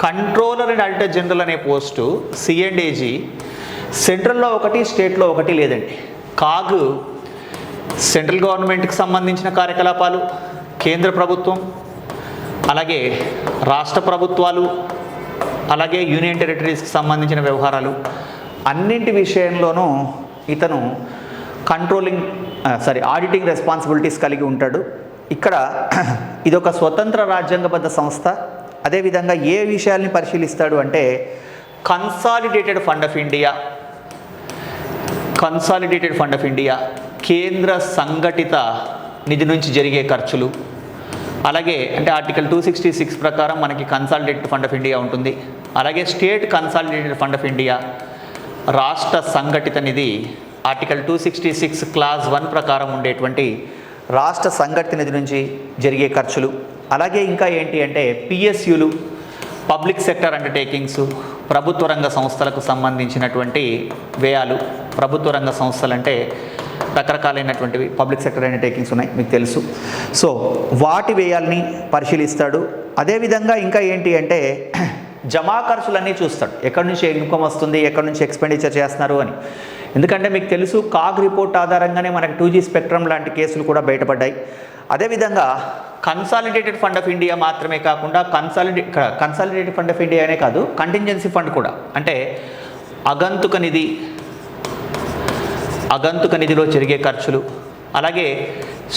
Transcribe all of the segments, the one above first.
Controller and auditor general అనే post C&AG సెంట్రల్లో ఒకటి, స్టేట్లో ఒకటి లేదండి. కాగ్ సెంట్రల్ గవర్నమెంట్కి సంబంధించిన కార్యకలాపాలు, కేంద్ర ప్రభుత్వం, అలాగే రాష్ట్ర ప్రభుత్వాలు, అలాగే యూనియన్ టెరిటరీస్కి సంబంధించిన వ్యవహారాలు అన్నింటి విషయంలోనూ ఇతను ఆడిటింగ్ రెస్పాన్సిబిలిటీస్ కలిగి ఉంటాడు. ఇక్కడ ఇదొక స్వతంత్ర రాజ్యాంగబద్ధ సంస్థ. అదేవిధంగా ఏ విషయాల్ని పరిశీలిస్తాడు అంటే కన్సాలిడేటెడ్ ఫండ్ ఆఫ్ ఇండియా, కేంద్ర సంఘటిత నిధి నుంచి జరిగే ఖర్చులు, అలాగే అంటే ఆర్టికల్ 266 ప్రకారం మనకి కన్సాలిడేటెడ్ ఫండ్ ఆఫ్ ఇండియా ఉంటుంది. అలాగే state consolidated fund of India, రాష్ట్ర సంఘటిత నిధి ఆర్టికల్ 266 క్లాజ్ 1 ప్రకారం ఉండేటువంటి రాష్ట్ర సంఘటిత నిధి నుంచి జరిగే ఖర్చులు. అలాగే ఇంకా ఏంటి అంటే PSUలు, పబ్లిక్ సెక్టర్ అండర్టేకింగ్స్, ప్రభుత్వ రంగ సంస్థలకు సంబంధించినటువంటి వ్యయాలు. ప్రభుత్వ రంగ సంస్థలు అంటే రకరకాలైనటువంటివి పబ్లిక్ సెక్టర్ అండర్టేకింగ్స్ ఉన్నాయి, మీకు తెలుసు. సో వాటి వ్యయాల్ని పరిశీలిస్తాడు. అదేవిధంగా ఇంకా ఏంటి అంటే జమా ఖర్చులన్నీ చూస్తాడు. ఎక్కడి నుంచి ఇన్కమ్ వస్తుంది, ఎక్కడి నుంచి ఎక్స్పెండిచర్ చేస్తున్నారు అని. ఎందుకంటే మీకు తెలుసు కాగ్ రిపోర్ట్ ఆధారంగానే మనకి 2G స్పెక్ట్రమ్ లాంటి కేసులు కూడా బయటపడ్డాయి. అదేవిధంగా కన్సాలిడేటెడ్ ఫండ్ ఆఫ్ ఇండియా మాత్రమే కాకుండా కన్సాలిడేటెడ్ ఫండ్ ఆఫ్ ఇండియానే కాదు, కంటింజెన్సీ ఫండ్ కూడా, అంటే అగంతుక నిధిలో జరిగే ఖర్చులు, అలాగే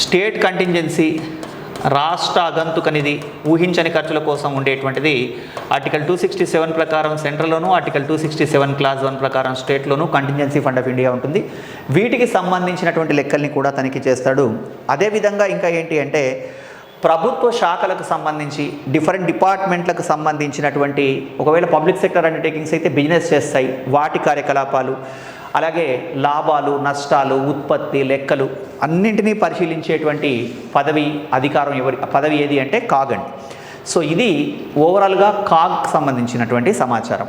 స్టేట్ కంటింజెన్సీ, రాష్ట్ర అగంతుక నిధి, ఊహించని ఖర్చుల కోసం ఉండేటువంటిది ఆర్టికల్ 267 ప్రకారం సెంట్రల్లోను, ఆర్టికల్ 267 క్లాజ్ 1 ప్రకారం స్టేట్లోను కంటింజెన్సీ ఫండ్ ఆఫ్ ఇండియా ఉంటుంది. వీటికి సంబంధించినటువంటి లెక్కల్ని కూడా తనిఖీ చేస్తాడు. అదేవిధంగా ఇంకా ఏంటి అంటే ప్రభుత్వ శాఖలకు సంబంధించి డిఫరెంట్ డిపార్ట్మెంట్లకు సంబంధించినటువంటి, ఒకవేళ పబ్లిక్ సెక్టర్ అండర్టేకింగ్స్ అయితే బిజినెస్ చేస్తాయి, వాటి కార్యకలాపాలు, అలాగే లాభాలు, నష్టాలు, ఉత్పత్తి, లెక్కలు అన్నింటినీ పరిశీలించేటువంటి పదవి ఏది అంటే కాగ్ అండి. సో ఇది ఓవరాల్గా కాగ్ సంబంధించినటువంటి సమాచారం.